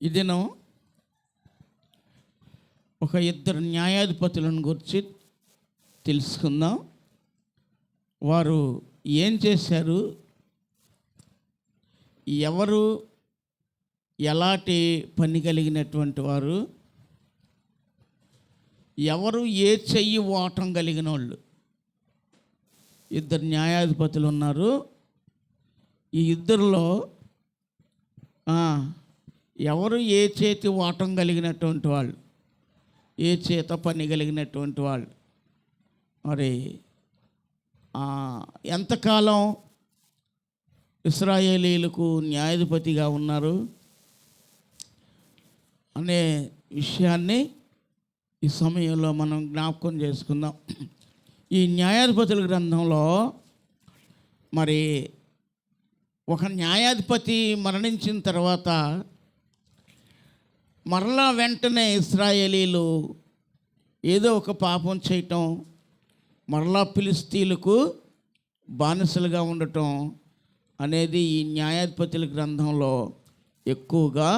ఈ దినం ఒక ఇద్దరు న్యాయాధిపతులను గురించి తెలుసుకుందాం. వారు ఏం చేశారు, ఎవరు ఎలాంటి పని కలిగినటువంటి వారు, ఎవరు ఏ చెయ్యి ఓటం కలిగిన వాళ్ళు. ఇద్దరు న్యాయాధిపతులు ఉన్నారు. ఈ ఇద్దరిలో ఎవరు ఏ చేతి ఓటం కలిగినటువంటి వాళ్ళు, ఏ చేత పని కలిగినటువంటి వాళ్ళు. మరి ఎంతకాలం ఇశ్రాయేలీలకు న్యాయాధిపతిగా ఉన్నారు అనే విషయాన్ని ఈ సమయంలో మనం జ్ఞాపకం చేసుకుందాం. ఈ న్యాయాధిపతుల గ్రంథంలో మరి ఒక న్యాయాధిపతి మరణించిన తర్వాత మరలా వెంటనే ఇశ్రాయేలీలు ఏదో ఒక పాపం చేయటం, మరలా ఫిలిస్తీన్లకు బానిసలుగా ఉండటం అనేది ఈ న్యాయాధిపతుల గ్రంథంలో ఎక్కువగా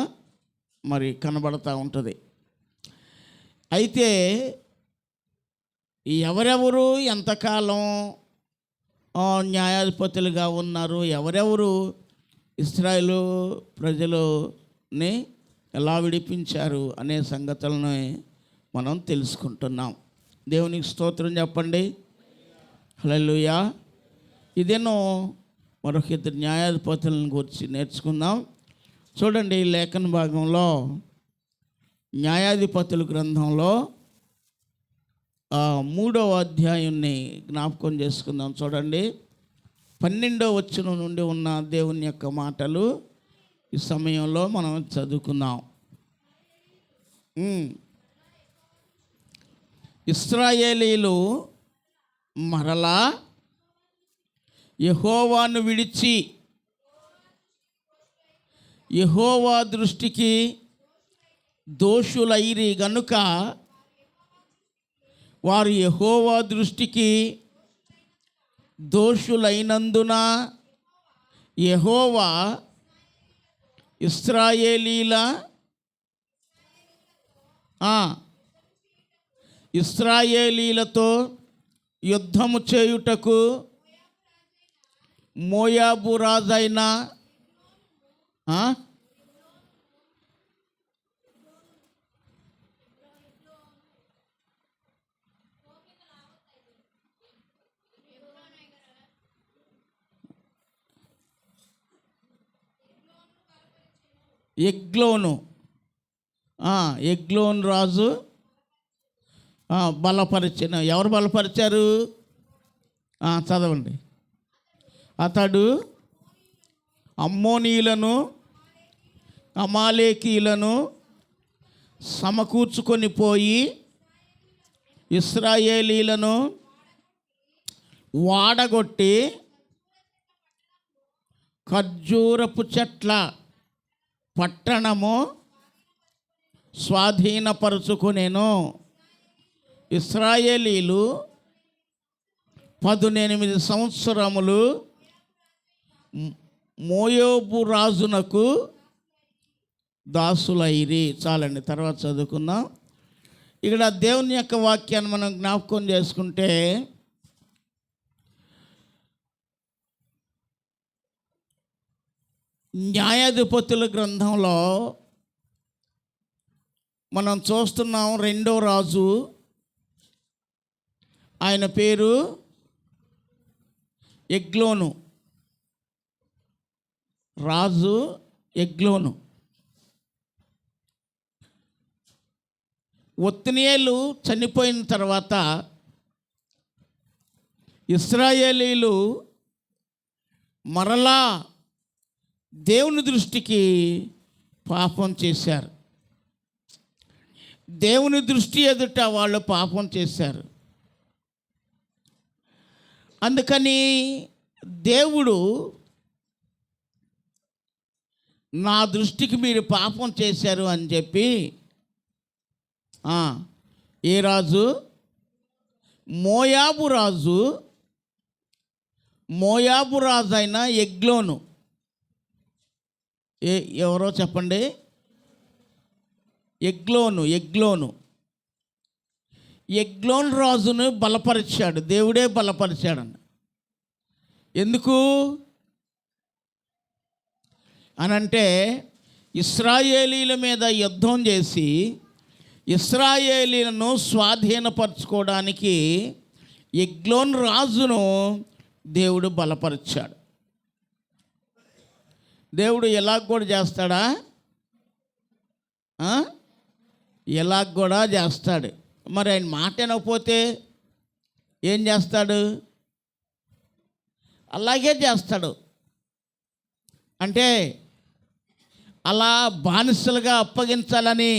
మరి కనబడతా ఉంటుంది. అయితే ఎవరెవరు ఎంతకాలం న్యాయాధిపతులుగా ఉన్నారు, ఎవరెవరు ఇశ్రాయేలు ప్రజలని ఎలా విడిపించారు అనే సంగతులను మనం తెలుసుకుంటున్నాం. దేవునికి స్తోత్రం చెప్పండి. హల్లెలూయా. ఇదేనో మరొక ఇద్దరు న్యాయాధిపతులను గురించి నేర్చుకుందాం. చూడండి, లేఖన భాగంలో న్యాయాధిపతుల గ్రంథంలో 3వ అధ్యాయాన్ని జ్ఞాపకం చేసుకుందాం. చూడండి, 12వ వచనం నుండి ఉన్న దేవుని యొక్క మాటలు ఈ సమయంలో మనం చదువుకుందాం. ఇశ్రాయేలీలు మరలా యెహోవాను విడిచి యెహోవా దృష్టికి దోషులైరి గనుక వారు యెహోవా దృష్టికి దోషులైనందున యెహోవా ఇశ్రాయేలీలతో యుద్ధము చేయుటకు మోయాబు రాజైన ఎగ్లోను రాజు బలపరిచిన. ఎవరు బలపరిచారు? చదవండి. అతడు అమ్మోనీయులను అమాలేకీయులను సమకూర్చుకొని పోయి ఇశ్రాయేలీలను వాడగొట్టి ఖర్జూరపు చెట్ల పట్టణము స్వాధీనపరుచుకునేను. ఇశ్రాయేలీలు 18 సంవత్సరములు మోయాబు రాజునకు దాసులైరి. చాలండి, తర్వాత చదువుకుందాం. ఇక్కడ దేవుని యొక్క వాక్యాన్ని మనం జ్ఞాపకం చేసుకుంటే న్యాయాధిపతుల గ్రంథంలో మనం చూస్తున్నాం. 2వ రాజు, ఆయన పేరు ఎగ్లోను. రాజు ఎగ్లోను. ఒత్నియేలు చనిపోయిన తర్వాత ఇశ్రాయేలీలు మరలా దేవుని దృష్టికి పాపం చేశారు. దేవుని దృష్టి ఎదుట వాళ్ళు పాపం చేశారు. అందుకని దేవుడు, నా దృష్టికి మీరు పాపం చేశారు అని చెప్పి ఏ రాజు? మోయాబు రాజు అయిన ఎగ్లోను. ఎవరో చెప్పండి? ఎగ్లోను రాజును బలపరిచాడు, దేవుడే బలపరిచాడన్న. ఎందుకు అనంటే ఇశ్రాయేలీల మీద యుద్ధం చేసి ఇశ్రాయేలీలను స్వాధీనపరచుకోవడానికి ఎగ్లోన్ రాజును దేవుడు బలపరిచాడు. దేవుడు ఎలాగ కూడా చేస్తాడా? ఎలాగ కూడా చేస్తాడు. మరి ఆయన మాట వినకపోతే ఏం చేస్తాడు? అలాగే చేస్తాడు. అంటే అలా బానిసలుగా అప్పగించాలని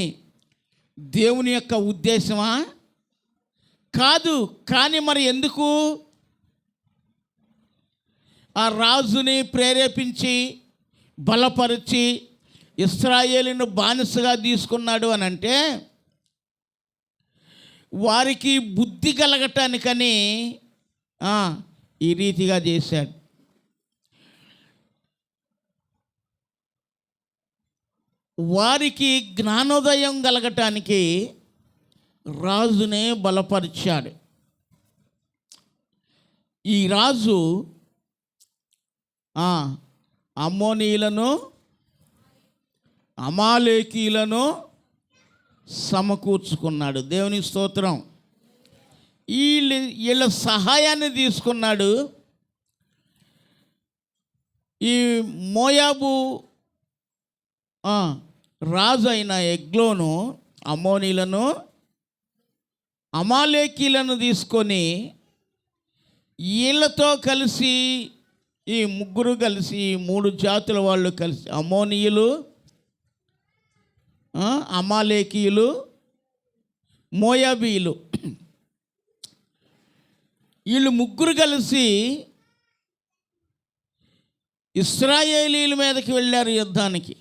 దేవుని యొక్క ఉద్దేశమా? కాదు. కానీ మరి ఎందుకు ఆ రాజుని ప్రేరేపించి బలపరిచి ఇశ్రాయేలును బానిసగా తీసుకున్నాడు అని అంటే వారికి బుద్ధి కలగటానికని ఈ రీతిగా చేశాడు. వారికి జ్ఞానోదయం కలగటానికి రాజునే బలపరిచాడు. ఈ రాజు అమ్మోనీయులను అమాలేకీలను సమకూర్చుకున్నాడు. దేవుని స్తోత్రం. వీళ్ళ సహాయాన్ని తీసుకున్నాడు. ఈ మోయాబు రాజు అయిన ఎగ్లోను అమ్మోనీలను అమాలేకీలను తీసుకొని వీళ్ళతో కలిసి ఈ ముగ్గురు కలిసి 3 జాతుల వాళ్ళు కలిసి అమ్మోనీయులు, అమాలేకీయులు, మోయాబీయులు, వీళ్ళు ముగ్గురు కలిసి ఇశ్రాయేలీల మీదకి వెళ్ళారు యుద్ధానికి.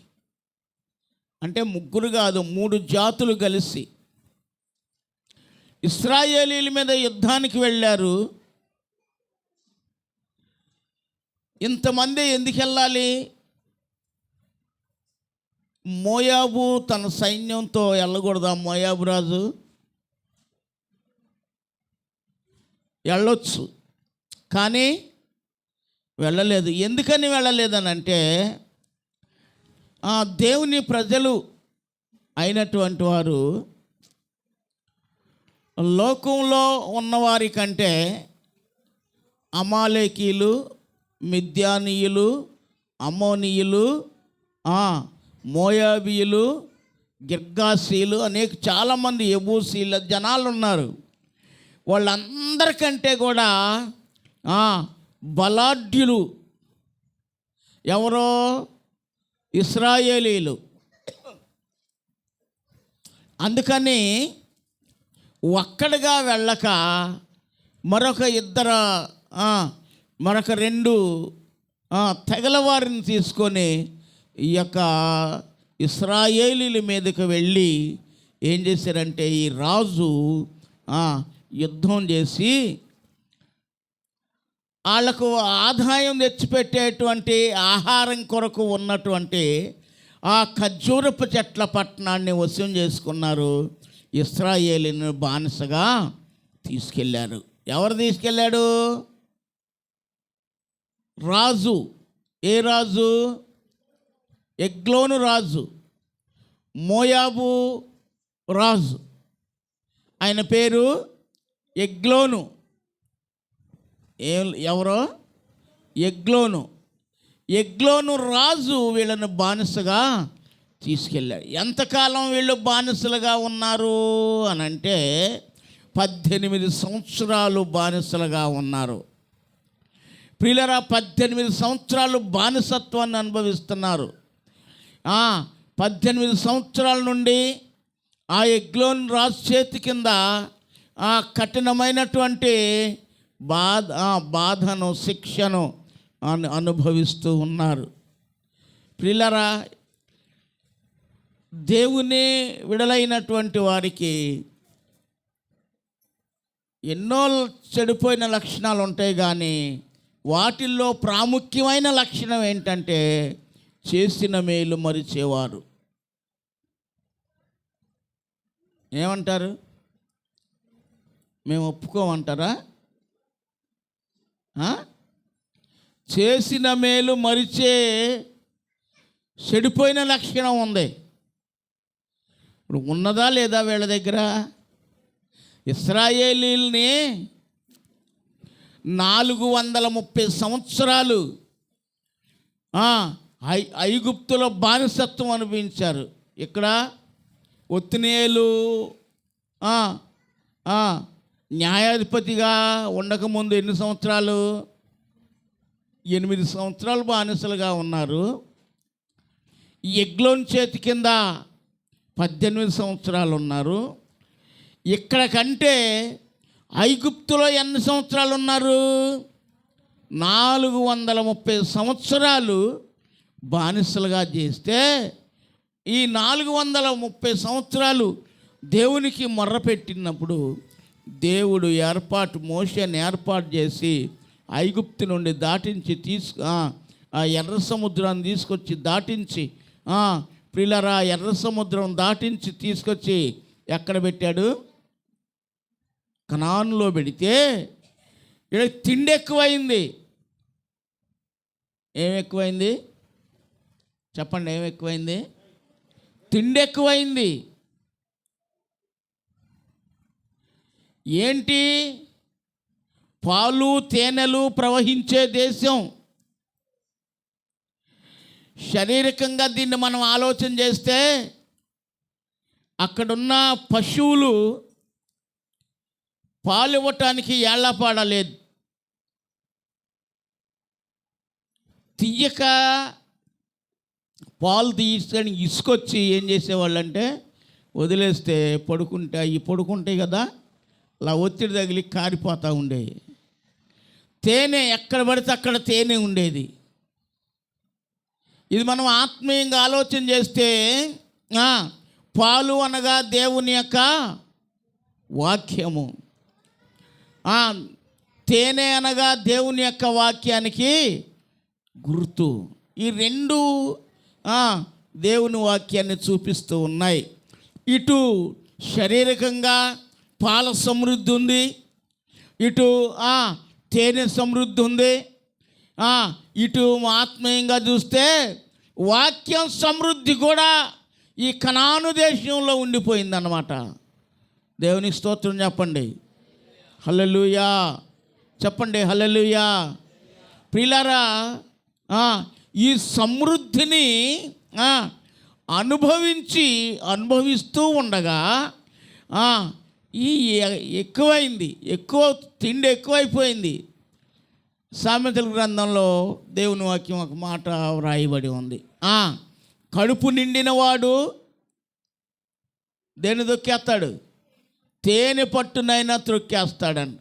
అంటే ముగ్గురు కాదు, 3 జాతులు కలిసి ఇశ్రాయేలీల మీద యుద్ధానికి వెళ్ళారు. ఇంతమంది ఎందుకు వెళ్ళాలి? మోయాబు తన సైన్యంతో వెళ్ళకూడదా? మోయాబు రాజు వెళ్ళొచ్చు, కానీ వెళ్ళలేదు. ఎందుకని వెళ్ళలేదనంటే దేవుని ప్రజలు అయినటువంటి వారు లోకంలో ఉన్నవారి కంటే అమాలేకీయులు, మిద్యానీయులు, అమ్మోనీయులు, మోయాబీయులు, గిర్గాసీలు చాలామంది యెబూసీల జనాలు ఉన్నారు. వాళ్ళందరికంటే కూడా బలాఢ్యులు ఎవరో? ఇశ్రాయేలీలు. అందుకని ఒక్కడిగా వెళ్ళక మరొక 2 తెగల వారిని తీసుకొని ఈ యొక్క ఇశ్రాయేలీల మీదకి వెళ్ళి ఏం చేశారంటే ఈ రాజు యుద్ధం చేసి వాళ్లకు ఆదాయం తెచ్చిపెట్టేటువంటి ఆహారం కొరకు ఉన్నటువంటి ఆ ఖర్జూరపు చెట్ల పట్టణాన్ని వశం చేసుకున్నారు. ఇశ్రాయేలును బానిసగా తీసుకెళ్ళారు. ఎవరు తీసుకెళ్ళాడు? రాజు. ఏ రాజు? ఎగ్లోను రాజు, మోయాబు రాజు. ఆయన పేరు ఎగ్లోను. ఎవరో? ఎగ్లోను రాజు వీళ్ళని బానిసగా తీసుకెళ్ళాడు. ఎంతకాలం వీళ్ళు బానిసలుగా ఉన్నారు అనంటే 18 సంవత్సరాలు బానిసలుగా ఉన్నారు. ప్రియులరా, 18 సంవత్సరాలు బానిసత్వాన్ని అనుభవిస్తున్నారు. 18 సంవత్సరాల నుండి ఆ ఎగ్లోన్ రాజు చేతి కింద కఠినమైనటువంటి బాధను, శిక్షను అనుభవిస్తూ ఉన్నారు. ప్రియులరా, దేవుని విడలైనటువంటి వారికి ఎన్నో చెడిపోయిన లక్షణాలు ఉంటాయి, కానీ వాటిల్లో ప్రాముఖ్యమైన లక్షణం ఏంటంటే చేసిన మేలు మరిచేవారు. ఏమంటారు? మేము ఒప్పుకోమంటారా? చేసిన మేలు మరిచే చెడిపోయిన లక్షణం ఉంది. ఇప్పుడు ఉన్నదా లేదా వీళ్ళ దగ్గర? ఇశ్రాయేలీల్ని 430 సంవత్సరాలు ఐగుప్తులో బానిసత్వం అనుభవించారు. ఇక్కడ ఒత్నియేలు న్యాయాధిపతిగా ఉండకముందు ఎన్ని సంవత్సరాలు? 8 సంవత్సరాలు బానిసలుగా ఉన్నారు. ఎగ్లోన్ చేతి కింద 18 సంవత్సరాలు ఉన్నారు. ఇక్కడ కంటే ఐగుప్తులో ఎన్ని సంవత్సరాలు ఉన్నారు? 430 సంవత్సరాలు బానిసలుగా చేస్తే ఈ 430 సంవత్సరాలు దేవునికి మొర్రపెట్టినప్పుడు దేవుడు మోషేని ఏర్పాటు చేసి ఐగుప్తు నుండి దాటించి ఆ ఎర్ర సముద్రాన్ని తీసుకొచ్చి దాటించి ప్రియులారా ఎర్ర సముద్రం దాటించి తీసుకొచ్చి ఎక్కడ పెట్టాడు? కనానులో పెడితే ఇక్కడ తిండి ఎక్కువైంది. ఏం ఎక్కువైంది చెప్పండి? ఏం ఎక్కువైంది? తిండి ఎక్కువైంది. ఏంటి? పాలు తేనెలు ప్రవహించే దేశం. శారీరకంగా దీన్ని మనం ఆలోచన చేస్తే అక్కడున్న పశువులు పాలు ఇవ్వటానికి ఏళ్లపాడలేదు. తీయక పాలు తీసుకొని ఇసుకొచ్చి ఏం చేసేవాళ్ళంటే వదిలేస్తే పడుకుంటాయి కదా, అలా ఒత్తిడి తగిలి కారిపోతూ ఉండేవి. తేనె ఎక్కడ పడితే అక్కడ తేనె ఉండేది. ఇది మనం ఆత్మీయంగా ఆలోచన చేస్తే పాలు అనగా దేవుని యొక్క వాక్యము, తేనె అనగా దేవుని యొక్క వాక్యానికి గుర్తు. ఈ రెండు దేవుని వాక్యాన్ని చూపిస్తూ ఉన్నాయి. ఇటు శారీరకంగా పాల సమృద్ధి ఉంది, ఇటు తేనె సమృద్ధి ఉంది, ఇటు ఆత్మీయంగా చూస్తే వాక్యం సమృద్ధి కూడా ఈ కనాను దేశంలో ఉండిపోయిందన్నమాట. దేవునికి స్తోత్రం చెప్పండి. హల్లెలూయా చెప్పండి. హల్లెలూయా. ప్రియులారా, ఈ సమృద్ధిని అనుభవిస్తూ ఉండగా ఈ ఎక్కువైంది, తిండి ఎక్కువైపోయింది. సామెతల గ్రంథంలో దేవుని వాక్యం ఒక మాట వ్రాయబడి ఉంది. కడుపు నిండిన వాడు దేన్ని తొక్కేస్తాడు? తేనె పట్టునైనా త్రొక్కేస్తాడంట.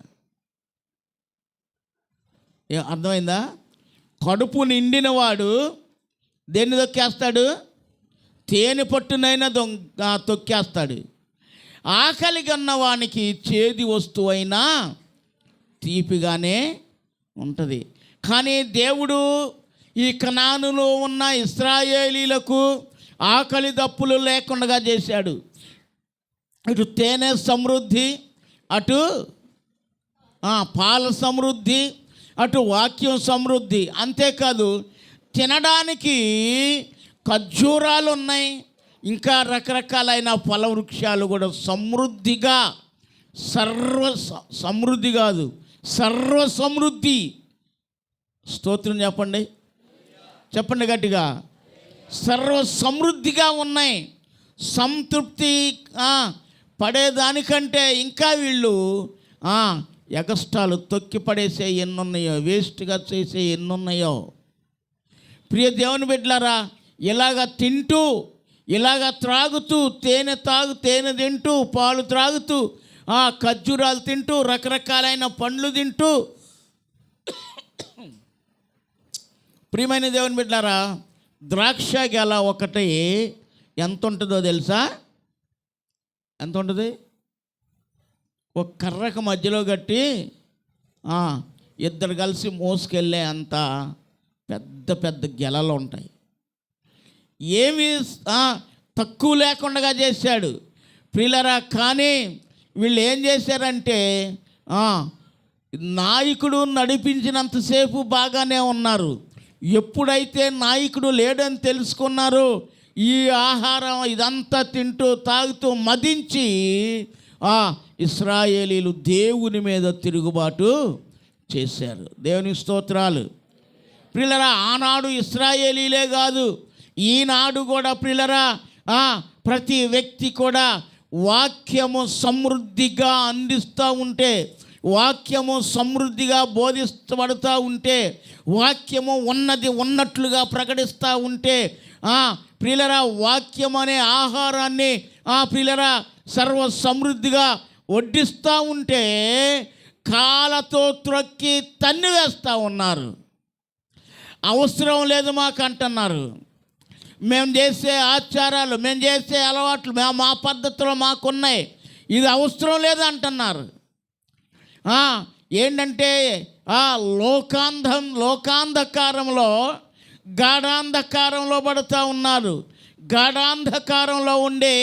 అర్థమైందా? కడుపు నిండిన వాడు దేన్ని తొక్కేస్తాడు? తేనె పట్టునైనా తొక్కేస్తాడు. ఆకలి కన్నవానికి చేదు వస్తువైనా తీపిగానే ఉంటుంది. కానీ దేవుడు ఈ కనానులో ఉన్న ఇశ్రాయేలీలకు ఆకలి దప్పులు లేకుండా చేశాడు. ఇటు తేనె సమృద్ధి, అటు పాల సమృద్ధి, అటు వాక్యం సమృద్ధి. అంతేకాదు తినడానికి ఖర్జూరాలు ఉన్నాయి, ఇంకా రకరకాలైన ఫల వృక్షాలు కూడా సమృద్ధిగా, సమృద్ధి కాదు సర్వ సమృద్ధి. స్తోత్రం చెప్పండి, చెప్పండి గట్టిగా. సర్వ సమృద్ధిగా ఉన్నాయి. సంతృప్తి పడేదానికంటే ఇంకా వీళ్ళు ఎగస్టాలు తొక్కి పడేసే ఎన్నున్నాయో, వేస్ట్గా చేసే ఎన్నున్నాయో. ప్రియ దేవుని బిడ్డలారా, ఇలాగ తింటూ, ఇలాగ త్రాగుతూ, తేనె తింటూ, పాలు త్రాగుతూ, ఖర్జూరాలు తింటూ, రకరకాలైన పండ్లు తింటూ, ప్రియమైన దేవుని బిడ్డలారా, ద్రాక్ష గెల ఒకటి ఎంత ఉంటుందో తెలుసా? ఎంత ఉంటుంది? ఒక కర్రకు మధ్యలో కట్టి ఇద్దరు కలిసి మోసుకెళ్ళే అంత పెద్ద పెద్ద గెలలు ఉంటాయి. ఏమీ తక్కువ లేకుండా చేశాడు. ప్రియులరా, కానీ వీళ్ళు ఏం చేశారంటే నాయకుడు నడిపించినంతసేపు బాగానే ఉన్నారు. ఎప్పుడైతే నాయకుడు లేడని తెలుసుకున్నారో ఈ ఆహారం ఇదంతా తింటూ తాగుతూ మదించి ఇశ్రాయేలీలు దేవుని మీద తిరుగుబాటు చేశారు. దేవుని స్తోత్రాలు. ప్రియులరా, ఆనాడు ఇశ్రాయేలీలే కాదు, ఈనాడు కూడా ప్రియులరా ప్రతి వ్యక్తి కూడా వాక్యము సమృద్ధిగా అందిస్తూ ఉంటే, వాక్యము సమృద్ధిగా బోధిస్తబడుతూ ఉంటే, వాక్యము ఉన్నది ఉన్నట్లుగా ప్రకటిస్తూ ఉంటే, ప్రియులరా వాక్యం అనే ఆహారాన్ని ప్రియులరా సర్వ సమృద్ధిగా వడ్డిస్తూ ఉంటే కాళ్ళతో త్రొక్కి తన్ని వేస్తూ ఉన్నారు. అవసరం లేదు మాకు అంటున్నారు. మేము చేసే ఆచారాలు, మేము చేసే అలవాట్లు, మా పద్ధతులు మాకున్నాయి, ఇది అవసరం లేదు అంటున్నారు. ఏంటంటే లోకాంధకారంలో గాఢాంధకారంలో పడుతూ ఉన్నారు. గాఢాంధకారంలో ఉండే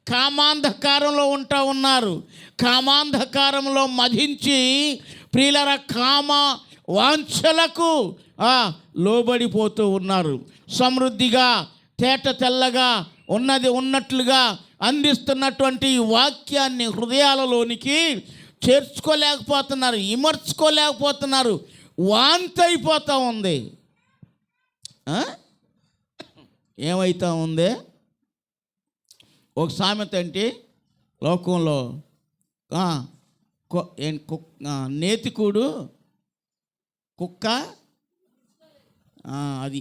కామాంధకారంలో ఉంటా ఉన్నారు. కామాంధకారంలో మధించి ప్రియులర కామ వాంఛలకు లోబడిపోతూ ఉన్నారు. సమృద్ధిగా తేట తెల్లగా ఉన్నది ఉన్నట్లుగా అందిస్తున్నటువంటి వాక్యాన్ని హృదయాలలోనికి చేర్చుకోలేకపోతున్నారు, ఇమర్చుకోలేకపోతున్నారు. వాంతి అయిపోతూ ఉంది. ఏమవుతా ఉంది? ఒక సామెత అంటే లోకంలో నేతికూడు కుక్క, అది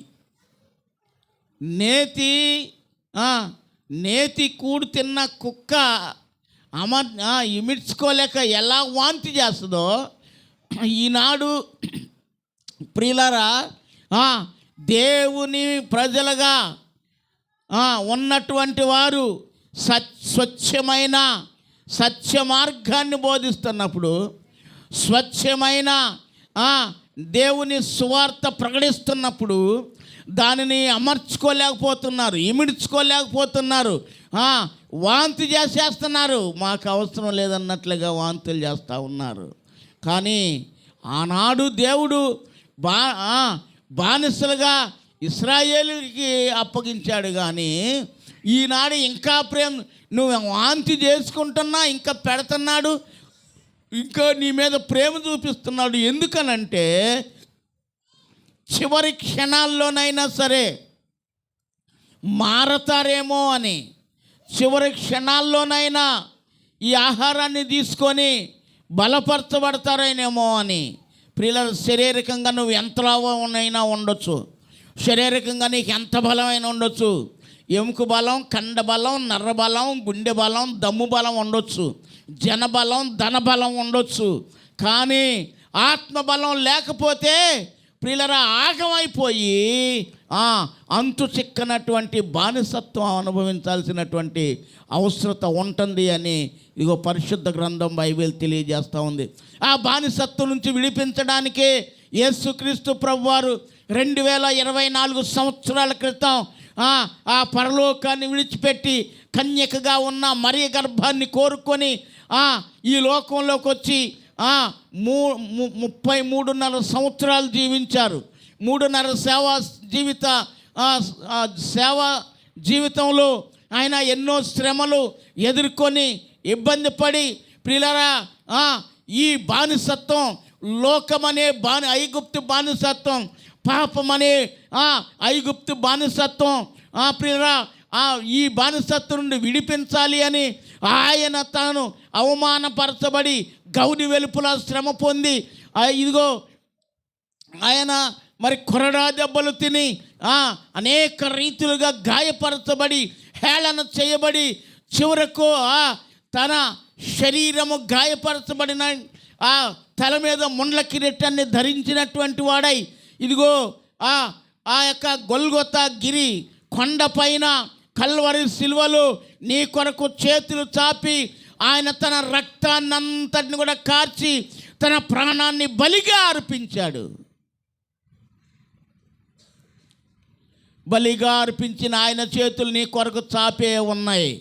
నేతి కూడు తిన్న కుక్క ఇమిడ్చుకోలేక ఎలా వాంతి చేస్తుందో, ఈనాడు ప్రియులారా దేవుని ప్రజలుగా ఉన్నటువంటి వారు స్వచ్ఛమైన సత్య మార్గాన్ని బోధిస్తున్నప్పుడు, స్వచ్ఛమైన దేవుని సువార్త ప్రకటిస్తున్నప్పుడు దానిని అమర్చుకోలేకపోతున్నారు, ఇమిడ్చుకోలేకపోతున్నారు, వాంతి చేసేస్తున్నారు. మాకు అవసరం లేదన్నట్లుగా వాంతులు చేస్తూ ఉన్నారు. కానీ ఆనాడు దేవుడు బానిసలుగా ఇశ్రాయేలుకి అప్పగించాడు. కానీ ఈనాడు ఇంకా నువ్వు వాంతి చేసుకుంటున్నా ఇంకా పెడుతున్నాడు, ఇంకా నీ మీద ప్రేమ చూపిస్తున్నాడు. ఎందుకనంటే చివరి క్షణాల్లోనైనా సరే మారతారేమో అని, చివరి క్షణాల్లోనైనా ఈ ఆహారాన్ని తీసుకొని బలపరచబడతారేమో అని. ప్రియుల, శారీరకంగా నువ్వు ఎంత లాభమైనా ఉండొచ్చు, శారీరకంగా నీకు ఎంత బలమైన ఉండొచ్చు, ఎముక బలం, కండ బలం, నర్ర బలం, గుండె బలం, దమ్ము బలం ఉండొచ్చు, జనబలం, ధనబలం ఉండొచ్చు. కానీ ఆత్మబలం లేకపోతే ప్రియులరా ఆగమైపోయి అంతు చిక్కనటువంటి బానిసత్వం అనుభవించాల్సినటువంటి అవసరత ఉంటుంది అని ఇదిగో పరిశుద్ధ గ్రంథం బైబిల్ తెలియజేస్తూ ఉంది. ఆ బానిసత్వం నుంచి విడిపించడానికే యేసుక్రీస్తు ప్రభువారు 2024 సంవత్సరాల క్రితం ఆ పరలోకాన్ని విడిచిపెట్టి కన్యకగా ఉన్న మరియ గర్భాన్ని కోరుకొని ఈ లోకంలోకి వచ్చి 33.5 సంవత్సరాలు జీవించారు. 3.5 సేవా జీవితంలో ఆయన ఎన్నో శ్రమలు ఎదుర్కొని ఇబ్బంది పడి ప్రియులారా ఈ బానిసత్వం, లోకమనే ఐగుప్తు బానిసత్వం, పాపమనే ఐగుప్తు బానిసత్వం ప్రియులారా ఈ బానిసత్వం నుండి విడిపించాలి అని ఆయన తాను అవమానపరచబడి గౌని వెలుపుల శ్రమ పొంది ఇదిగో ఆయన మరి కొరడా దెబ్బలు తిని అనేక రీతులుగా గాయపరచబడి హేళన చేయబడి చివరకు తన శరీరము గాయపరచబడిన తల మీద ముండ్ల కిరీటాన్ని ధరించినటువంటి వాడై ఇదిగో ఆ యొక్క గొల్గొతా గిరి కొండపైన కల్వరి సిలువలో నీ కొరకు చేతులు చాపి ఆయన తన రక్తాన్నంతటిని కూడా కార్చి తన ప్రాణాన్ని బలిగా అర్పించాడు. బలిగా అర్పించిన ఆయన చేతులు నీ కొరకు చాపే ఉన్నాయి.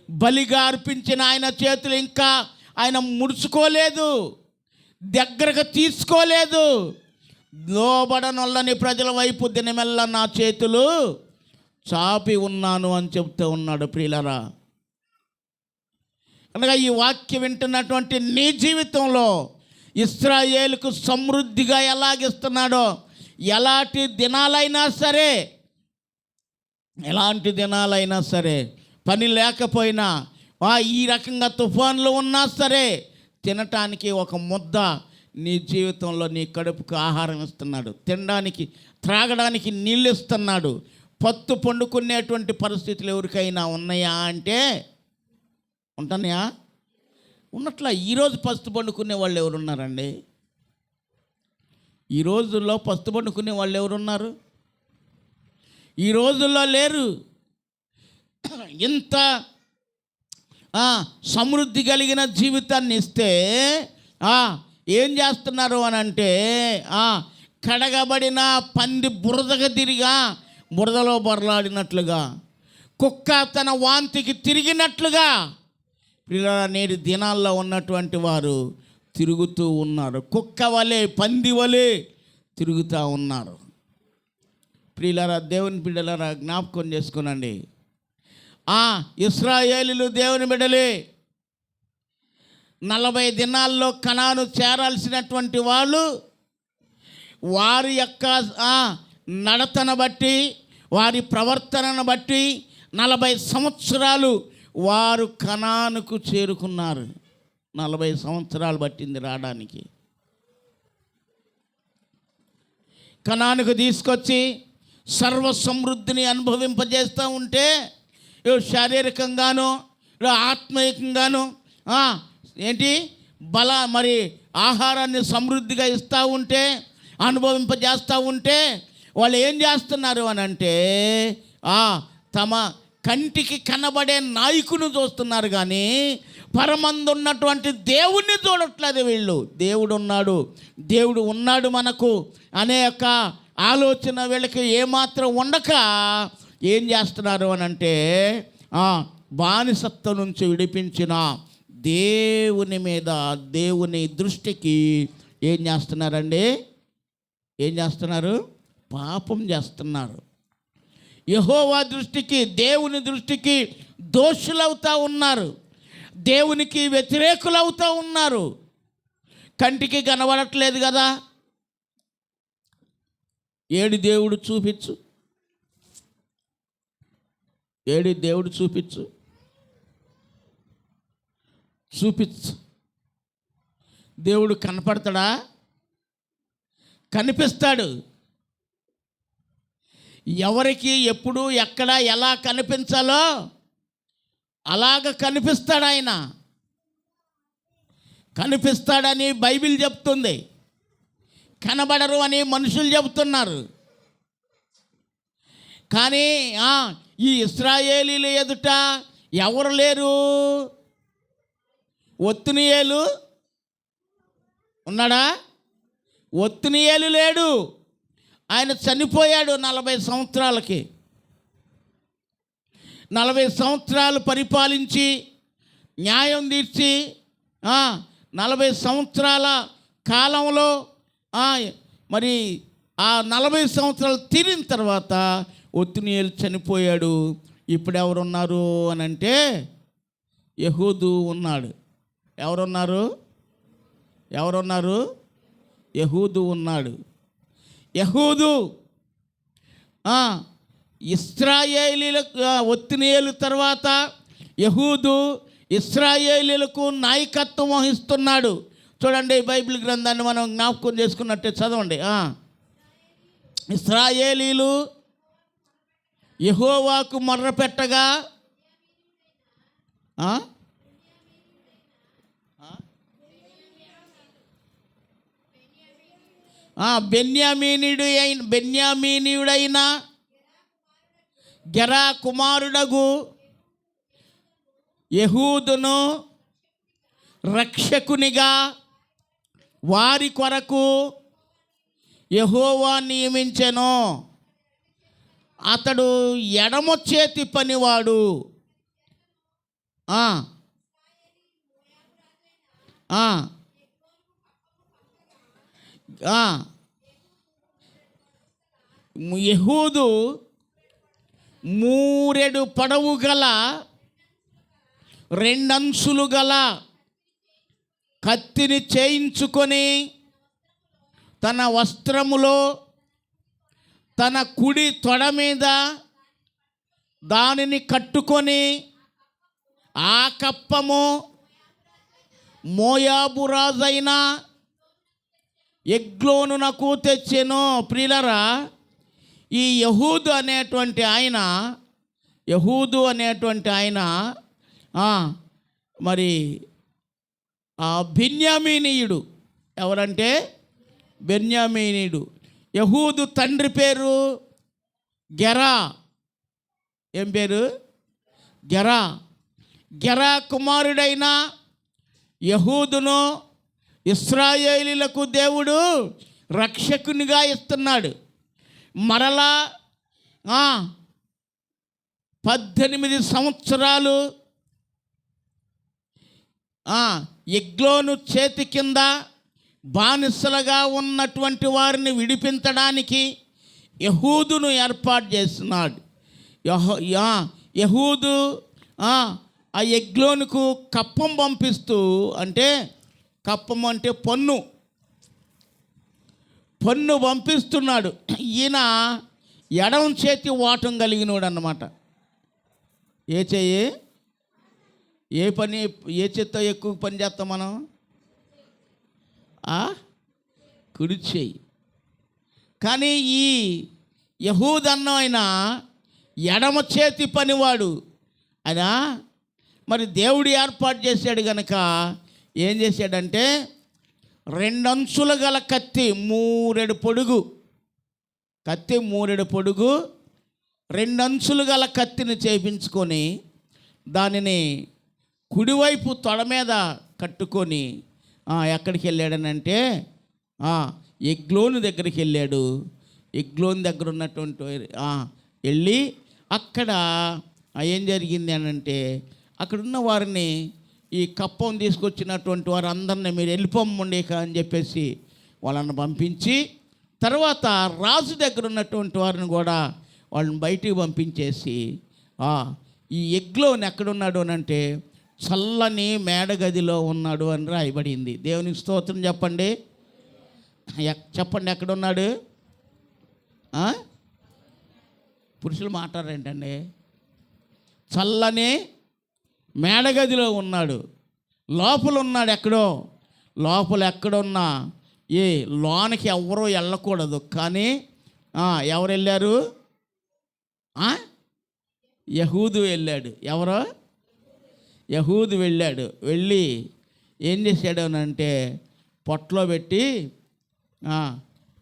బలిగా అర్పించిన ఆయన చేతులు ఇంకా ఆయన ముడుచుకోలేదు, దగ్గరకు తీసుకోలేదు. లోబడనొల్లని ప్రజల వైపు దినమెల్లా నా చేతులు చాపి ఉన్నాను అని చెప్తూ ఉన్నాడు. ప్రియులరా, అనగా ఈ వాక్యం వింటున్నటువంటి నీ జీవితంలో ఇశ్రాయేలుకు సమృద్ధిగా ఎలాగిస్తున్నాడో, ఎలాంటి దినాలైనా సరే పని లేకపోయినా, ఈ రకంగా తుఫాన్లు ఉన్నా సరే తినటానికి ఒక ముద్ద నీ జీవితంలో నీ కడుపుకు ఆహారం ఇస్తున్నాడు, తినడానికి త్రాగడానికి నీళ్ళు ఇస్తున్నాడు. పత్తు పండుకునేటువంటి పరిస్థితులు ఎవరికైనా ఉన్నాయా అంటే ఉంటున్నాయా? ఉన్నట్లా ఈరోజు పస్తు పండుకునే వాళ్ళు ఎవరున్నారండి? ఈ రోజుల్లో పస్తు పండుకునే వాళ్ళు ఎవరున్నారు? ఈ రోజుల్లో లేరు. ఇంత సమృద్ధి కలిగిన జీవితాన్ని ఇస్తే ఏం చేస్తున్నారు అని అంటే, కడగబడిన పంది బురదగా తిరిగా బురదలో బొరలాడినట్లుగా, కుక్క తన వాంతికి తిరిగినట్లుగా నేటి దినాల్లో ఉన్నటువంటి వారు తిరుగుతూ ఉన్నారు. కుక్క వలె, పంది వలె తిరుగుతూ ఉన్నారు. ప్రియులారా, దేవుని బిడ్డలారా, జ్ఞాపకం చేసుకునండి. ఇశ్రాయేలీయులు దేవుని బిడ్డలే. 40 దినాల్లో కనాను చేరాల్సినటువంటి వాళ్ళు వారి యొక్క నడతను బట్టి, వారి ప్రవర్తనను బట్టి 40 సంవత్సరాలు వారు కనానుకు చేరుకున్నారు. 40 సంవత్సరాలు పట్టింది రావడానికి. కనానుకు తీసుకొచ్చి సర్వ సమృద్ధిని అనుభవింపజేస్తూ ఉంటే, శారీరకంగాను ఆత్మీయంగాను మరి ఆహారాన్ని సమృద్ధిగా ఇస్తూ ఉంటే, అనుభవింపజేస్తూ ఉంటే వాళ్ళు ఏం చేస్తున్నారు అని అంటే, తమ కంటికి కనబడే నాయకుని చూస్తున్నారు కానీ పరమందు ఉన్నటువంటి దేవుణ్ణి చూడట్లేదు వీళ్ళు. దేవుడు ఉన్నాడు మనకు అనే యొక్క ఆలోచన వీళ్ళకి ఏమాత్రం ఉండక ఏం చేస్తున్నారు అని అంటే, బానిసత్వం నుంచి విడిపించిన దేవుని మీద, దేవుని దృష్టికి ఏం చేస్తున్నారండి? పాపం చేస్తున్నారు. యెహోవా దృష్టికి, దేవుని దృష్టికి దోషులవుతూ ఉన్నారు, దేవునికి వ్యతిరేకులవుతూ ఉన్నారు. కంటికి కనబడట్లేదు కదా, ఏడి దేవుడు చూపించు, చూపించు. దేవుడు కనపడతాడా? కనిపిస్తాడు. ఎవరికి ఎప్పుడు ఎక్కడ ఎలా కనిపించాలో అలాగ కనిపిస్తాడు. ఆయన కనిపిస్తాడని బైబిల్ చెప్తుంది, కనబడరు అని మనుషులు చెబుతున్నారు. కానీ ఈ ఇశ్రాయేలీల ఎదుట ఎవరు లేరు? ఒత్నియేలు ఉన్నాడా? ఒత్నియేలు లేడు. ఆయన చనిపోయాడు 40 సంవత్సరాలకి. 40 సంవత్సరాలు పరిపాలించి న్యాయం తీర్చి 40 సంవత్సరాల కాలంలో మరి 40 సంవత్సరాలు తీరిన తర్వాత ఒత్నియేలు చనిపోయాడు. ఇప్పుడు ఎవరున్నారు అని అంటే యెహూదు ఉన్నాడు. ఎవరున్నారు? యెహూదు ఉన్నాడు. యెహూదు ఇశ్రాయేలీలకు, ఒత్నియేలు తర్వాత యెహూదు ఇశ్రాయేలీలకు నాయకత్వం వహిస్తున్నాడు. చూడండి, బైబిల్ గ్రంథాన్ని మనం జ్ఞాపకం చేసుకున్నట్టే చదవండి. ఇశ్రాయేలీలు యెహోవాకు మొర్రపెట్టగా బెన్యామీనీయుడైన గెరా కుమారుడగు యెహూదును రక్షకునిగా వారి కొరకు యెహోవా నియమించెను. అతడు ఎడమ చేతి పనివాడు. ఆ, ఆ, ఆ. యెహూదు మూరెడు పొడవు గల రెండంచులు గల కత్తిని చేయించుకొని తన వస్త్రములో తన కుడి తొడ మీద దానిని కట్టుకొని ఆ కప్పము మోయాబు రాజైన ఎగ్లోనునకు తెచ్చెను. ప్రియులరా, ఈ యెహూదు అనేటువంటి ఆయన మరి ఆ బెన్యామీనీయుడు. ఎవరంటే బెన్యామీనీయుడు. యెహూదు తండ్రి పేరు గెరా. ఏం పేరు? గెరా. గెరా కుమారుడైన యెహూదును ఇశ్రాయేలీయులకు దేవుడు రక్షకునిగా ఇస్తున్నాడు. మరలా 18 సంవత్సరాలు ఎగ్లోను చేతి కింద బానిసలుగా ఉన్నటువంటి వారిని విడిపించడానికి యెహూదును ఏర్పాటు చేస్తున్నాడు. యెహూదు ఆ ఎగ్లోనుకు కప్పం పంపిస్తూ, అంటే కప్పం అంటే పన్ను పంపిస్తున్నాడు. ఈయన ఎడమ చేతి వాటం కలిగినోడు అన్నమాట. ఏ చెయ్యి? ఏ చేత్తో ఎక్కువ పని చేస్తాం మనం? కుడి చెయ్యి. కానీ ఈ యెహూదు అన్న ఎడమ చేతి పనివాడు. ఆయన మరి దేవుడు ఏర్పాటు చేశాడు కనుక ఏం చేశాడంటే, 2 అంచులు గల కత్తి, మూరెడు పొడుగు, 2 అంచులు గల కత్తిని చేయించుకొని దానిని కుడివైపు తొడ మీద కట్టుకొని ఎక్కడికి వెళ్ళాడనంటే ఎగ్లోను దగ్గరికి వెళ్ళాడు. ఎగ్లోను దగ్గర ఉన్నటువంటి వెళ్ళి అక్కడ ఏం జరిగింది అనంటే, అక్కడున్న వారిని, ఈ కప్పం తీసుకొచ్చినటువంటి వారు అందరినీ మీరు వెళ్ళిపోమ్మండి అని చెప్పేసి వాళ్ళని పంపించి, తర్వాత రాజు దగ్గర ఉన్నటువంటి వారిని కూడా వాళ్ళని బయటికి పంపించేసి ఈ ఎగ్లోని ఎక్కడున్నాడు అని అంటే చల్లని మేడగదిలో ఉన్నాడు అని రాయబడింది. దేవునికి స్తోత్రం చెప్పండి. చెప్పండి, ఎక్కడున్నాడు? పురుషులు మాట్లాడరేంటండి? చల్లని మేడగదిలో ఉన్నాడు. లోపల ఉన్నాడు. లోపల ఎక్కడున్నా లోనికి ఎవరో వెళ్ళకూడదు. కానీ ఎవరు వెళ్ళారు? యెహూదు వెళ్ళాడు. ఎవరో? యెహూదు వెళ్ళాడు. వెళ్ళి ఏం చేశాడు అని అంటే పొట్టలో పెట్టి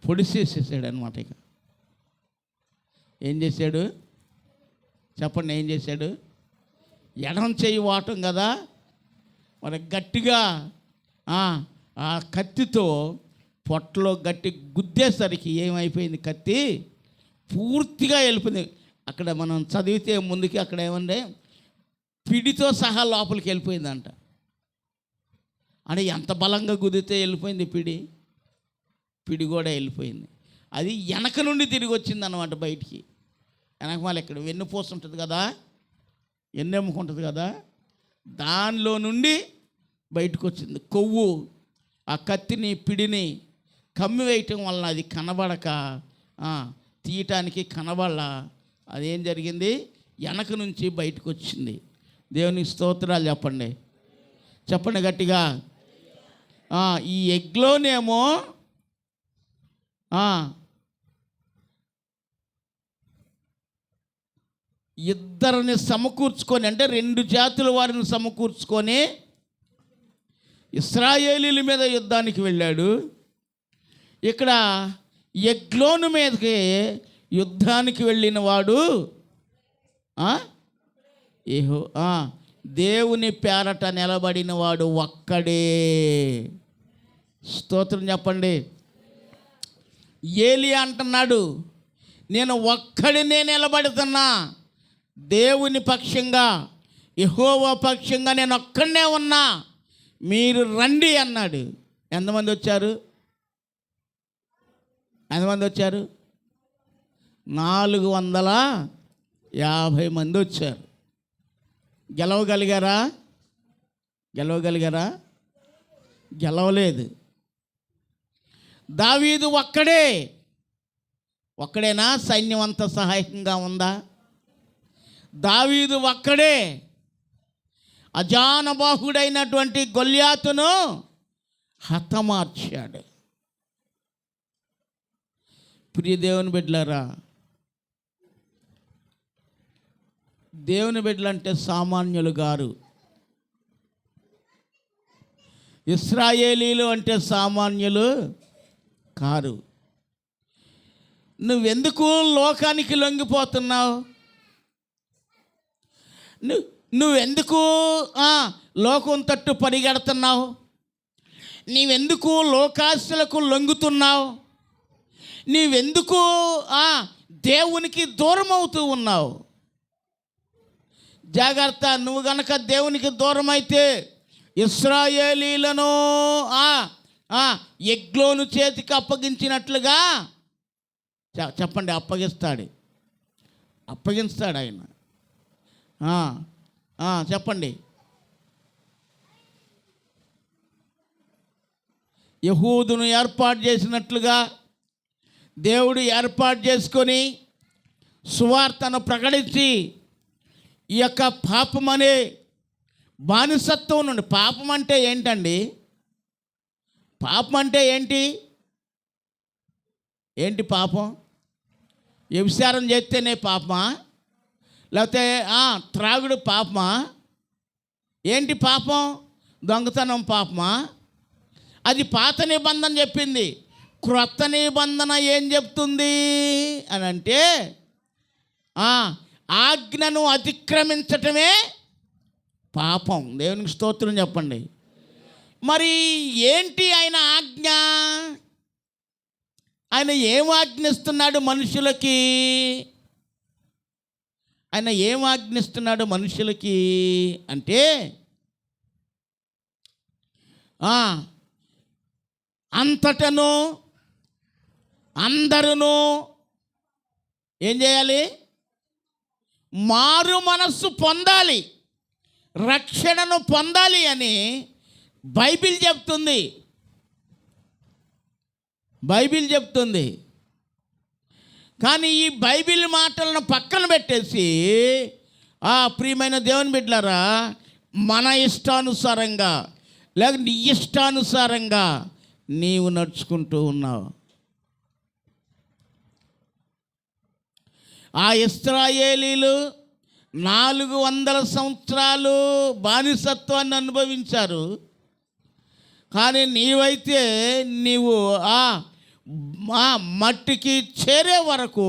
పొడిసేసేసాడు అనమాట. ఇక ఏం చేశాడు చెప్పండి? ఏం చేశాడు? ఎడం చెయ్యి వాటం కదా, మరి గట్టిగా ఆ కత్తితో పొట్టలో గట్టి గుద్దేసరికి ఏమైపోయింది? కత్తి పూర్తిగా వెళ్ళిపోయింది. అక్కడ మనం చదివితే ముందుకి అక్కడ ఏమంటే పిడితో సహా లోపలికి వెళ్ళిపోయిందంట. అంటే ఎంత బలంగా గుద్దితే వెళ్ళిపోయింది పిడి కూడా వెళ్ళిపోయింది. అది వెనక నుండి తిరిగి వచ్చింది అన్నమాట బయటికి. వెనకమాల ఇక్కడ వెన్నుపూస ఉంటుంది కదా, ఎన్నెముక ఉంటుంది కదా, దానిలో నుండి బయటకు వచ్చింది. కొవ్వు ఆ కత్తిని పిడిని కమ్మివేయటం వలన అది కనబడక, తీయటానికి కనబడాల, అదేం జరిగింది? వెనక నుంచి బయటకు వచ్చింది. దేవునికి స్తోత్రాలు చెప్పండి. చెప్పండి గట్టిగా. ఈ ఎగ్లోనేమో ఇద్దరిని సమకూర్చుకొని, అంటే 2 జాతుల వారిని సమకూర్చుకొని ఇశ్రాయేలీల మీద యుద్ధానికి వెళ్ళాడు. ఇక్కడ ఎగ్లోను మీదకి యుద్ధానికి వెళ్ళిన వాడు దేవుని పేరట నిలబడిన వాడు ఒక్కడే. స్తోత్రం చెప్పండి. ఏలియా అంటున్నాడు, నేను ఒక్కడినే నిలబడుతున్నా దేవుని పక్షంగా, యెహోవా పక్షంగా నేను ఒక్కడే ఉన్నా, మీరు రండి అన్నాడు. ఎంతమంది వచ్చారు? 450 మంది వచ్చారు. గెలవగలిగారా? గెలవలేదు. దావీదు ఒక్కడేనా? సైన్యం అంతా సహాయకంగా ఉందా? దావీదు ఒక్కడే అజానబాహుడైనటువంటి గొల్యాతును హతమార్చాడు. ప్రియ దేవుని బిడ్డలారా, దేవుని బిడ్డలంటే సామాన్యులు గారు. ఇశ్రాయేలీలు అంటే సామాన్యులు కారు. నువ్వెందుకు లోకానికి లొంగిపోతున్నావు? నువ్వెందుకు లోకం తట్టు పరిగెడుతున్నావు? నీవెందుకు లోకాశలకు లొంగుతున్నావు? నీవెందుకు దేవునికి దూరం అవుతూ ఉన్నావు? జాగ్రత్త. నువ్వు గనక దేవునికి దూరం అయితే ఇశ్రాయేలీలను ఎగ్లోను చేతికి అప్పగించినట్లుగా చెప్పండి, అప్పగిస్తాడు ఆయన. చెప్పండి. యెహూదును ఏర్పాటు చేసినట్లుగా దేవుడు ఏర్పాటు చేసుకొని సువార్తను ప్రకటించి ఈ యొక్క పాపం అనే బానిసత్వం నుండి, పాపం అంటే ఏంటండి? పాపం అంటే ఏంటి పాపం? వ్యభిచారం చేస్తేనే పాపమా? లేకపోతే త్రాగుడు పాపమా? ఏంటి పాపం? దొంగతనం పాపమా? అది పాత నిబంధన చెప్పింది. క్రొత్త నిబంధన ఏం చెప్తుంది అని అంటే, ఆజ్ఞను అతిక్రమించటమే పాపం. దేవునికి స్తోత్రం చెప్పండి. మరి ఏంటి ఆయన ఆజ్ఞ? ఆయన ఏం ఆజ్ఞిస్తున్నాడు మనుషులకి? అంటే అంతటను అందరూ ఏం చేయాలి? మారు మనస్సు పొందాలి, రక్షణను పొందాలి అని బైబిల్ చెప్తుంది. కానీ ఈ బైబిల్ మాటలను పక్కన పెట్టేసి ప్రియమైన దేవుని బిడ్డలారా, మన ఇష్టానుసారంగా లేక నీ ఇష్టానుసారంగా నీవు నడుచుకుంటూ ఉన్నావు. ఆ ఇశ్రాయేలీలు 400 సంవత్సరాలు బానిసత్వాన్ని అనుభవించారు. కానీ నీవైతే నీవు మట్టికి చేరే వరకు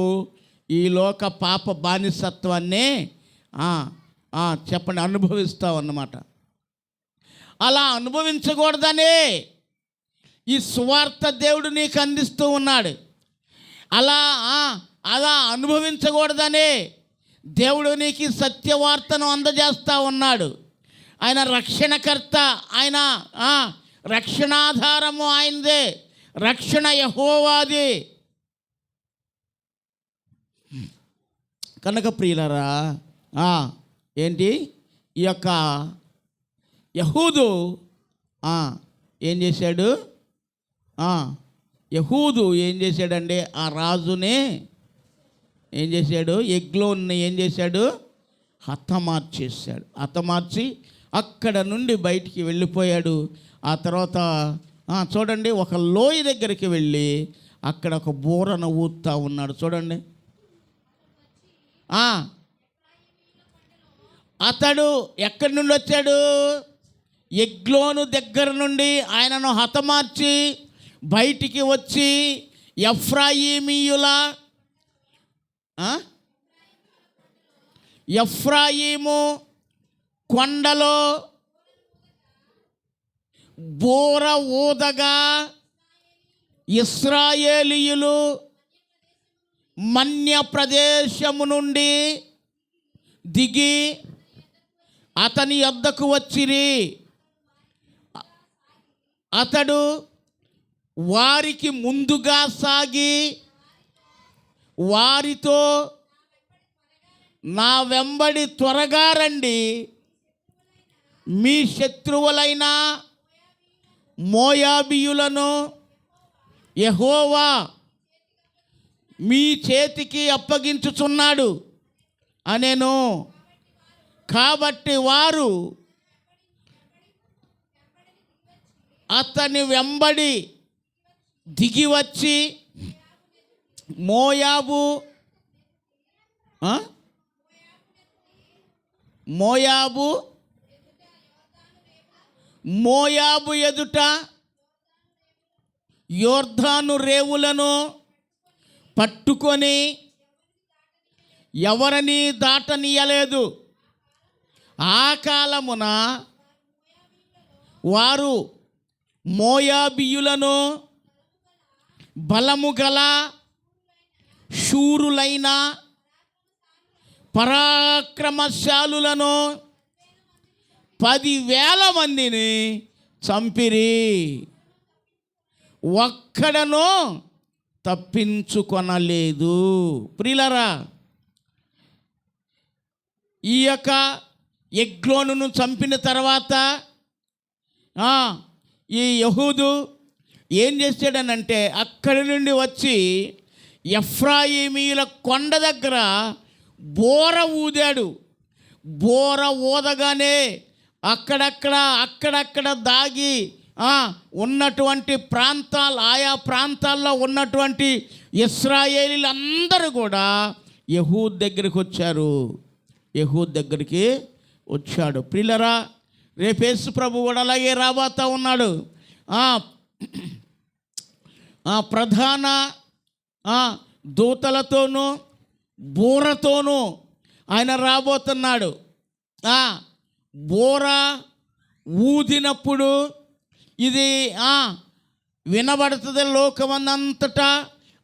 ఈ లోక పాప బానిసత్వాన్ని చెప్పండి అనుభవిస్తావు అన్నమాట. అలా అనుభవించకూడదనే ఈ సువార్త దేవుడు నీకు అందిస్తూ ఉన్నాడు. అలా అనుభవించకూడదనే దేవుడు నీకు సత్యవార్తను అందజేస్తూ ఉన్నాడు. ఆయన రక్షణకర్త, ఆయన రక్షణాధారము ఆయనదే, రక్షణ యెహోవాది. కనుక ప్రియులరా, ఏంటి ఈ యొక్క యెహూదు ఏం చేశాడు? యెహూదు ఏం చేశాడంటే ఆ రాజునే ఏం చేశాడు? ఎగ్లోన్ని ఏం చేశాడు? హతమార్చి అక్కడ నుండి బయటికి వెళ్ళిపోయాడు. ఆ తర్వాత చూడండి, ఒక లోయ దగ్గరికి వెళ్ళి అక్కడ ఒక బూరను ఊదుతూ ఉన్నాడు. చూడండి, అతడు ఎక్కడి నుండి వచ్చాడు? ఎగ్లోను దగ్గర నుండి ఆయనను హతమార్చి బయటికి వచ్చి ఎఫ్రాయిము కొండలో బూర ఊదగా ఇశ్రాయేలీయులు మన్య ప్రదేశము నుండి దిగి అతని యొద్దకు వచ్చిరి. అతడు వారికి ముందుగా సాగి వారితో, నా వెంబడి త్వరగా రండి, మీ శత్రువులైన మోయాబీయులను యెహోవా మీ చేతికి అప్పగించుచున్నాడు అనెను. కాబట్టి వారు అతని వెంబడి దిగివచ్చి మోయాబు ఎదుట యొర్దాను రేవులను పట్టుకొని ఎవరిని దాటనీయలేదు. ఆ కాలమున వారు మోయాబీయులను బలము గల శూరులైన పరాక్రమశాలులను 10,000 మందిని చంపిరి, ఒక్కడను తప్పించుకొనలేదు. ప్రియులారా, ఈ యొక్క ఎగ్లోనును చంపిన తర్వాత ఈ యెహూదు ఏం చేశాడనంటే అక్కడి నుండి వచ్చి ఎఫ్రాయిమీయుల కొండ దగ్గర బోర ఊదాడు. బోర ఊదగానే అక్కడక్కడ దాగి ఉన్నటువంటి ఆయా ప్రాంతాల్లో ఉన్నటువంటి ఇశ్రాయేలీలందరూ కూడా యెహూదు దగ్గరికి వచ్చారు. యెహూదు దగ్గరికి వచ్చాడు. ప్రియులారా, రేపు యేసు ప్రభు కూడా అలాగే రాబోతూ ఉన్నాడు. ప్రధాన దూతలతోనూ బూరతోనూ ఆయన రాబోతున్నాడు. బూర ఊదినప్పుడు ఇది వినబడుతుంది లోకమందంతటా.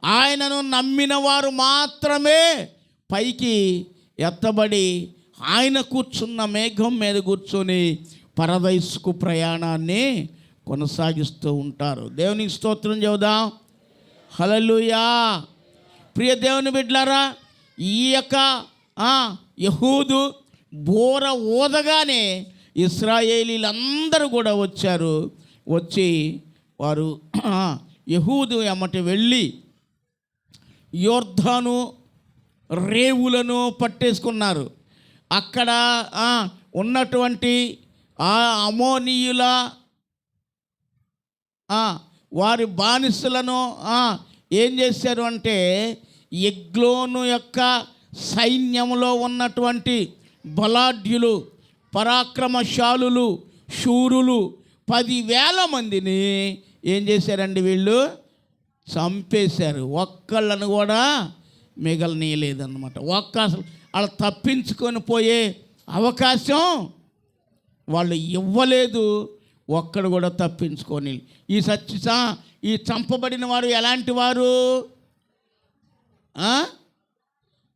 ఆయనను నమ్మిన వారు మాత్రమే పైకి ఎత్తబడి ఆయన కూర్చున్న మేఘం మీద కూర్చొని పరదైసుకు ప్రయాణాన్ని కొనసాగిస్తూ ఉంటారు. దేవునికి స్తోత్రం చెబుదాం. హల్లెలూయా. ప్రియ దేవుని బిడ్డలారా, ఈ యొక్క యెహూదు బోర ఊదగానే ఇశ్రాయేలీలందరూ కూడా వచ్చారు. వచ్చి వారు యెహూదు ఎమ్మటి వెళ్ళి యొర్దాను రేవులను పట్టేసుకున్నారు. అక్కడ ఉన్నటువంటి అమోనీయుల వారి బానిసలను ఏం చేశారు అంటే ఎగ్లోను యొక్క సైన్యంలో ఉన్నటువంటి బలాఢ్యులు, పరాక్రమశాలులు, శూరులు 10,000 మందిని ఏం చేశారండి వీళ్ళు? చంపేశారు. ఒక్కళ్ళను కూడా మిగలనీయలేదన్నమాట. అసలు వాళ్ళు తప్పించుకొని పోయే అవకాశం వాళ్ళు ఇవ్వలేదు. ఒక్కడు కూడా తప్పించుకొని. ఈ చంపబడిన వారు ఎలాంటి వారు?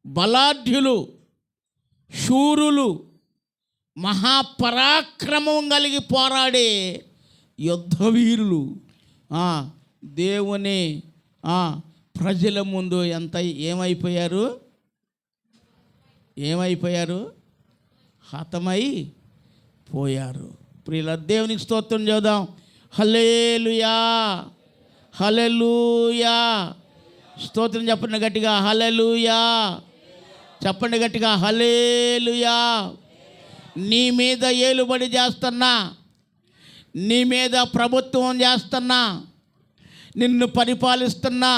బలాఢ్యులు, శూరులు, మహాపరాక్రమం కలిగి పోరాడే యుద్ధవీరులు. దేవుని ప్రజల ముందు ఏమైపోయారు? హతమై పోయారు. ప్రియుల దేవునికి స్తోత్రం చేద్దాం. హల్లెలూయా, హల్లెలూయా. స్తోత్రం చెప్పండి గట్టిగా, హల్లెలూయా. చెప్పండి గట్టిగా, హల్లెలూయా. నీ మీద ఏలుబడి చేస్తున్నా, నీ మీద ప్రభుత్వం చేస్తున్నా, నిన్ను పరిపాలిస్తున్నా,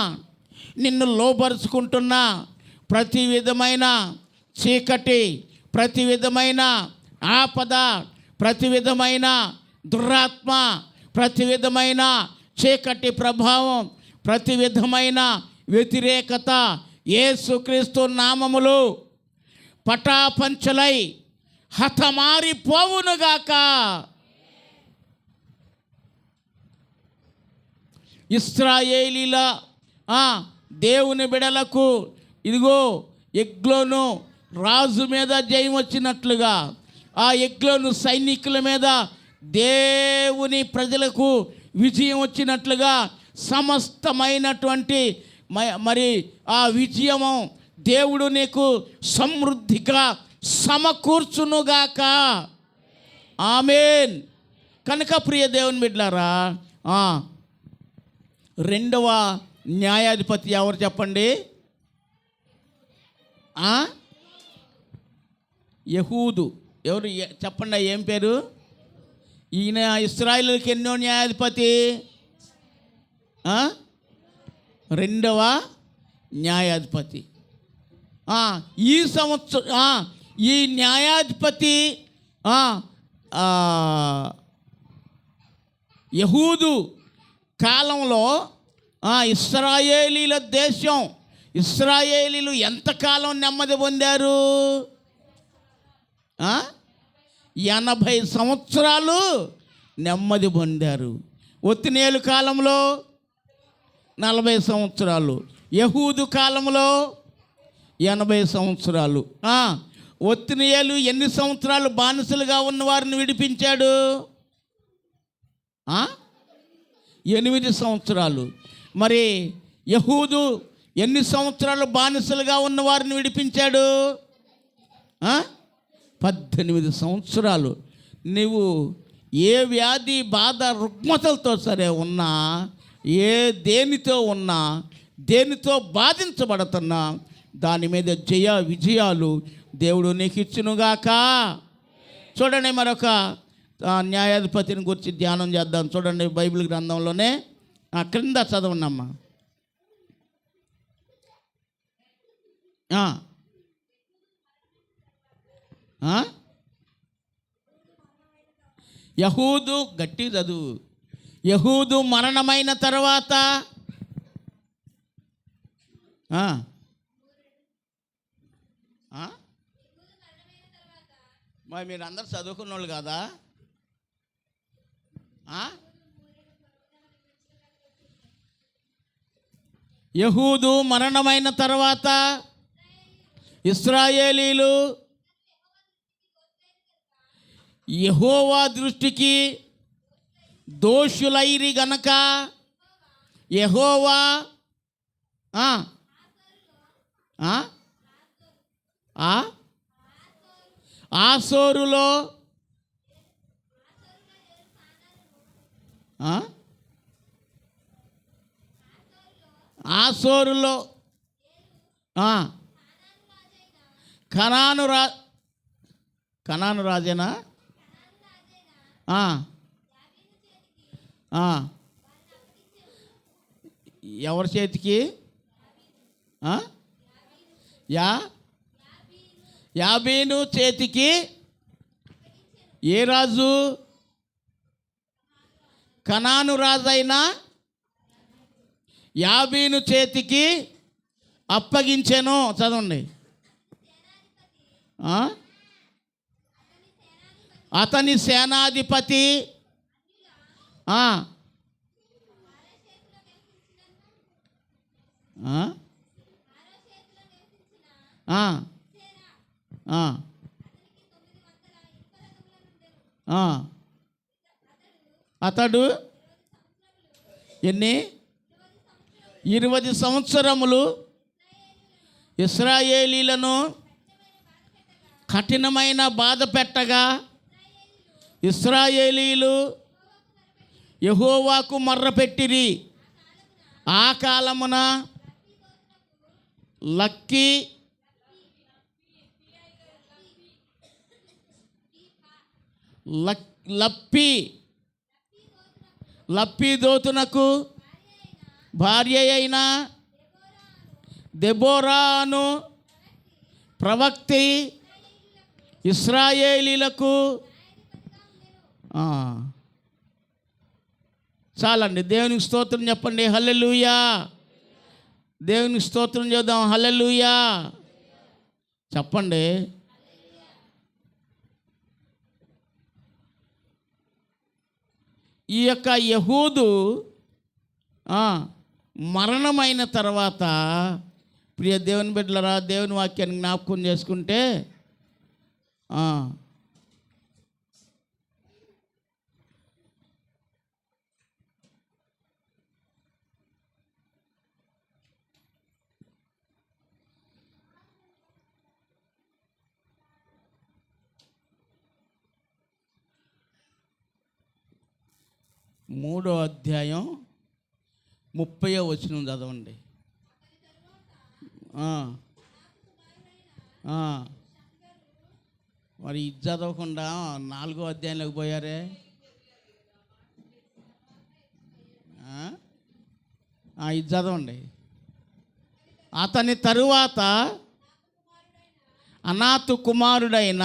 నిన్ను లోబరుచుకుంటున్నా ప్రతి విధమైన చీకటి, ప్రతి విధమైన ఆపద, ప్రతి విధమైన దురాత్మ, ప్రతి విధమైన చీకటి ప్రభావం, ప్రతి విధమైన వ్యతిరేకత యేసుక్రీస్తు నామములో పటాపంచలై హతమారిపోవునుగాక. ఇశ్రాయేలీల దేవుని బిడలకు ఇదిగో ఎగ్లోను రాజు మీద జయం వచ్చినట్లుగా ఆ ఎగ్లోను సైనికుల మీద దేవుని ప్రజలకు విజయం వచ్చినట్లుగా సమస్తమైనటువంటి మరి ఆ విజయము దేవుడు నీకు సమృద్ధిగా సమకూర్చునుగాక. ఆమేన్. కనుక ప్రియ దేవుని బిడ్డలారా, రెండవ న్యాయాధిపతి ఎవరు చెప్పండి? యెహూదు. ఎవరు చెప్పండి, ఏం పేరు? ఈయన ఇశ్రాయేలుకి ఎన్నో న్యాయాధిపతి? రెండవ న్యాయాధిపతి. ఈ సంవత్సరం ఈ న్యాయాధిపతి యెహూదు కాలంలో ఇశ్రాయేలీల దేశం, ఇశ్రాయేలీలు ఎంతకాలం నెమ్మది పొందారు? 80 సంవత్సరాలు నెమ్మది పొందారు. ఒత్నియేలు కాలంలో 40 సంవత్సరాలు, యెహూదు కాలంలో 80 సంవత్సరాలు. ఒత్నియేలు ఎన్ని సంవత్సరాలు బానిసలుగా ఉన్న వారిని విడిపించాడు? 8 సంవత్సరాలు. మరి యెహూదు ఎన్ని సంవత్సరాలు బానిసలుగా ఉన్న వారిని విడిపించాడు? 18 సంవత్సరాలు. నీవు ఏ వ్యాధి బాధ రుగ్మతలతో సరే ఉన్నా, దేనితో ఉన్నా, దేనితో బాధించబడుతున్నా, దాని మీద జయ విజయాలు దేవుడు నీకు ఇచ్చునుగాక. చూడండి, మరొక న్యాయాధిపతిని గురించి ధ్యానం చేద్దాం. చూడండి, బైబిల్ గ్రంథంలోనే క్రింద చదవనమ్మా. యెహూదు, గట్టి చదువు. యెహూదు మరణమైన తర్వాత మరి మీరు అందరు చదువుకున్న వాళ్ళు కాదా? యెహూదు మరణమైన తర్వాత ఇశ్రాయేలీలు యెహోవా దృష్టికి దోషులైరి గనక యెహోవా ఆసోరులో కనాను రాజేనా? ఎవరి చేతికి? యాబీను చేతికి. ఏ రాజు? కనాను రాజైన యాబీను చేతికి అప్పగించెను. చదవండి. అతని సేనాధిపతి అతడు ఎన్ని 20 సంవత్సరములు ఇశ్రాయేలీలను కఠినమైన బాధ పెట్టగా ఇశ్రాయేలీలు యెహోవాకు మొర్రపెట్టిరి. ఆ కాలమున లప్పీదోతునకు భార్య అయిన దెబోరాను ప్రవక్తి ఇశ్రాయేలీలకు చాలండి. దేవునికి స్తోత్రం చెప్పండి. హల్లెలూయా. దేవునికి స్తోత్రం చేద్దాం. హల్లెలూయా చెప్పండి. ఈ యొక్క యెహూదు మరణమైన తర్వాత, ప్రియ దేవుని బిడ్డలరా, దేవుని వాక్యాన్ని జ్ఞాపకం చేసుకుంటే 3వ అధ్యాయం 30వ వచనం చదవండి. మరి ఇది చదవకుండా 4వ అధ్యాయంలోకి పోయారే. ఇది చదవండి. అతని తరువాత అనాతు కుమారుడైన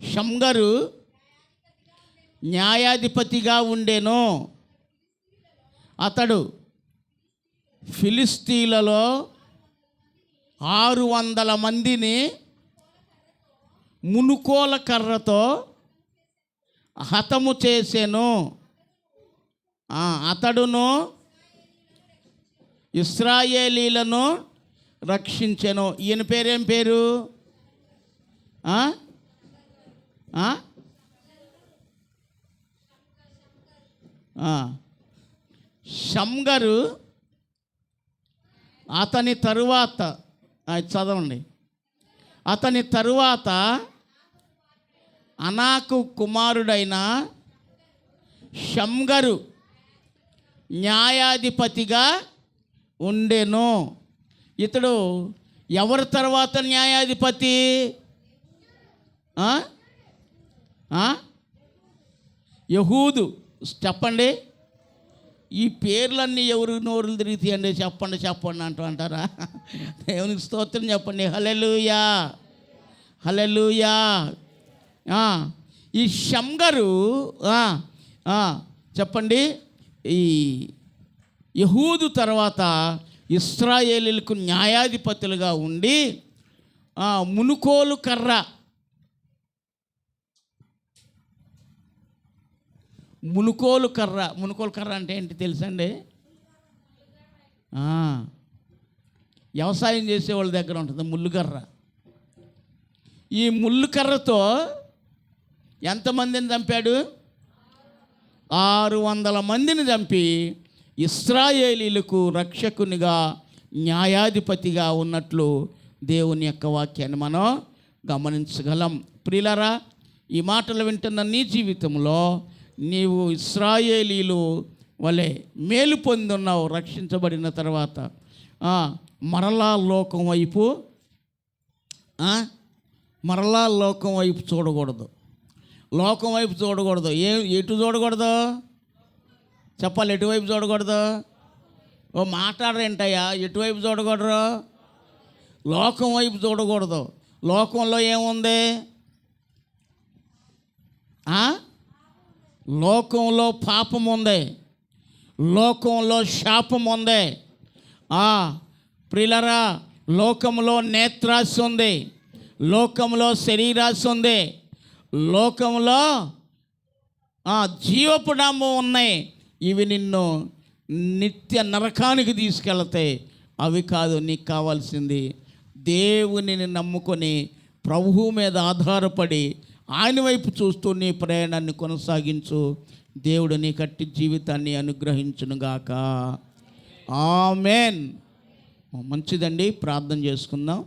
షమ్గరు న్యాయాధిపతిగా ఉండెను. అతడు ఫిలిస్తీన్లలో 600 మందిని మునుకోల కర్రతో హతము చేసెను. అతడును ఇశ్రాయేలీలను రక్షించెను. ఈయన పేరేం పేరు? షమ్గరు. అతని తరువాత చదవండి. అతని తరువాత అనాకు కుమారుడైన షమ్గరు న్యాయాధిపతిగా ఉండెను. ఇతడు ఎవరి తర్వాత న్యాయాధిపతి? యహూదు. చెప్పండి, ఈ పేర్లన్నీ ఎవరు నోరులు తిరుగుతాయండి? చెప్పండి చెప్పండి అంటారా? దేవునికి స్తోత్రం చెప్పండి. హల్లెలూయా, హల్లెలూయా. ఈ షమ్గరు చెప్పండి, ఈ యహూదు తర్వాత ఇశ్రాయేలీలకు న్యాయాధిపతులుగా ఉండి మునుకోలు కర్ర, మునుకోలు కర్ర అంటే ఏంటి తెలుసండి? వ్యవసాయం చేసే వాళ్ళ దగ్గర ఉంటుంది ముళ్ళుకర్ర. ఈ ముళ్ళుకర్రతో ఎంతమందిని చంపాడు? 600 మందిని చంపి ఇశ్రాయేలీలకు రక్షకునిగా న్యాయాధిపతిగా ఉన్నట్లు దేవుని యొక్క వాక్యాన్ని మనం గమనించగలం. ప్రియులారా, ఈ మాటలు వింటున్న నీ జీవితంలో నీవు ఇశ్రాయేలీలు వలె మేలు పొందున్నావు. రక్షించబడిన తర్వాత మరలా లోకం వైపు చూడకూడదు. లోకం వైపు చూడకూడదు. ఎటు చూడకూడదు? చెప్పాలి. ఎటువైపు చూడకూడదు? మాట్లాడరేంటయ్యా? ఎటువైపు చూడకూడదు? లోకం వైపు చూడకూడదు. లోకంలో ఏముంది? లోకంలో పాపం ఉంది, లోకంలో శాపం ఉంది. ప్రియులారా, లోకంలో నేత్రాశ ఉంది, లోకంలో శరీరాశ ఉంది, లోకంలో జీవపు డాంబం ఉన్నాయి. ఇవి నిన్ను నిత్య నరకానికి తీసుకెళ్తాయి. అవి కాదు నీకు కావాల్సింది. దేవునిని నమ్ముకొని ప్రభువు మీద ఆధారపడి ఆయన వైపు చూస్తూ నీ ప్రయాణాన్ని కొనసాగించు. దేవుడు నీ కట్టి జీవితాన్ని అనుగ్రహించునుగాక. ఆమేన్. మంచిదండి, ప్రార్థన చేసుకుందాం.